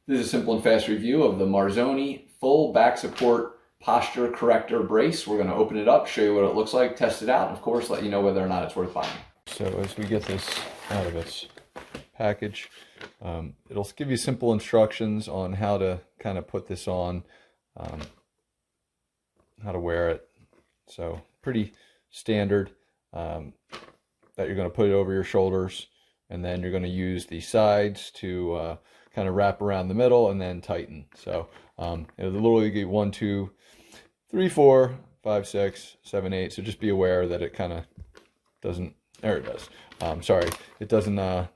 This is a simple and fast review of the MARZONY full back support posture corrector brace. We're going to open it up, show you what it looks like, test it out, and of course let you know whether or not it's worth buying. So as we get this out of its package, it'll give you simple instructions on how to kind of put this on, how to wear it. So pretty standard, that you're going to put it over your shoulders, and then you're going to use the sides to kind of wrap around the middle and then tighten. So it'll literally get 1, 2, 3, 4, 5, 6, 7, 8. So just be aware that it kind of doesn't, there it does. Sorry, it doesn't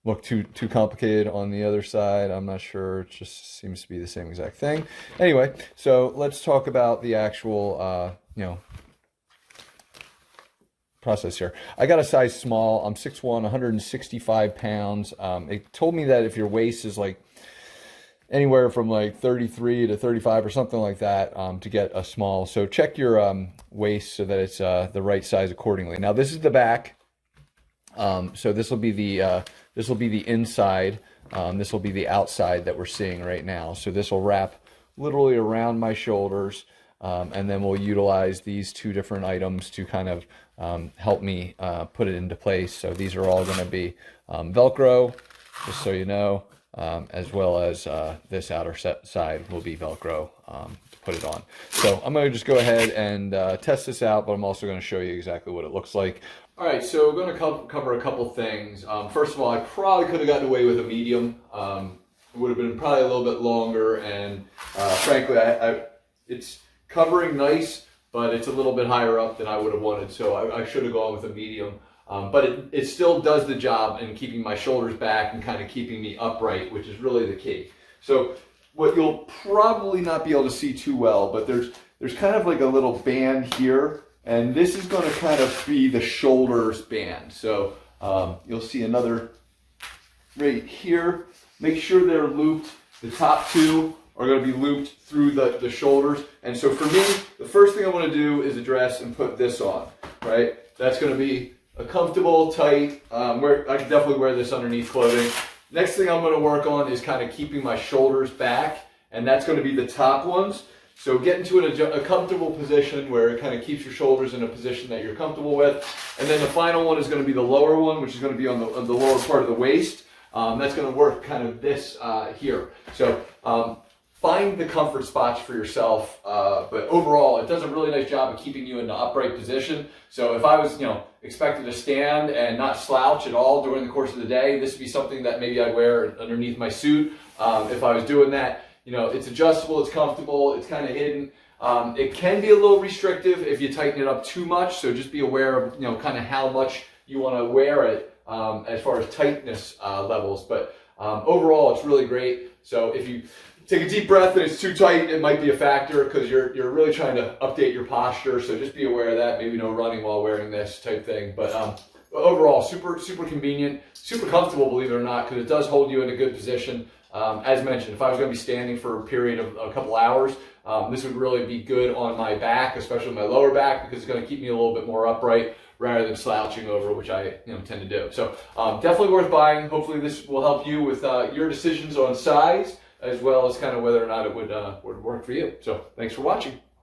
look too complicated on the other side. I'm not sure, it just seems to be the same exact thing. Anyway, so let's talk about the actual, process here. I got a size small. I'm 6'1", 165 pounds. It told me that if your waist is like anywhere from like 33 to 35 or something like that, to get a small. So check your waist so that it's the right size accordingly. Now this is the back. So this will be the inside. This will be the outside that we're seeing right now. So this will wrap literally around my shoulders. And then we'll utilize these two different items to kind of help me put it into place. So these are all going to be Velcro, just so you know, as well as this outer side will be Velcro to put it on. So I'm going to just go ahead and test this out, but I'm also going to show you exactly what it looks like. All right, so we're going to cover a couple things. First of all, I probably could have gotten away with a medium. It would have been probably a little bit longer, and frankly, it's covering nice, but it's a little bit higher up than I would have wanted, so I should have gone with a medium. But it still does the job in keeping my shoulders back and kind of keeping me upright, which is really the key. So what you'll probably not be able to see too well, but there's kind of like a little band here, and this is going to kind of be the shoulders band. So you'll see another right here. Make sure they're looped. The top two are going to be looped through the shoulders. And so for me, the first thing I want to do is address and put this on, right? That's going to be a comfortable, tight, I can definitely wear this underneath clothing. Next thing I'm going to work on is kind of keeping my shoulders back, and that's going to be the top ones. So get into a comfortable position where it kind of keeps your shoulders in a position that you're comfortable with. And then the final one is going to be the lower one, which is going to be on the lower part of the waist. That's going to work kind of this here. So find the comfort spots for yourself, but overall, it does a really nice job of keeping you in an upright position. So if I was, expected to stand and not slouch at all during the course of the day, this would be something that maybe I'd wear underneath my suit. If I was doing that, it's adjustable, it's comfortable, it's kind of hidden. It can be a little restrictive if you tighten it up too much. So just be aware of, kind of how much you want to wear it as far as tightness levels. But overall, it's really great. So if you take a deep breath and it's too tight, it might be a factor because you're really trying to update your posture. So just be aware of that. Maybe no running while wearing this type thing. But overall, super convenient, super comfortable, believe it or not, because it does hold you in a good position. As mentioned, if I was going to be standing for a period of a couple hours, this would really be good on my back, especially my lower back, because it's going to keep me a little bit more upright rather than slouching over, which I tend to do. So definitely worth buying. Hopefully this will help you with your decisions on size, as well as kind of whether or not it would work for you. So thanks for watching.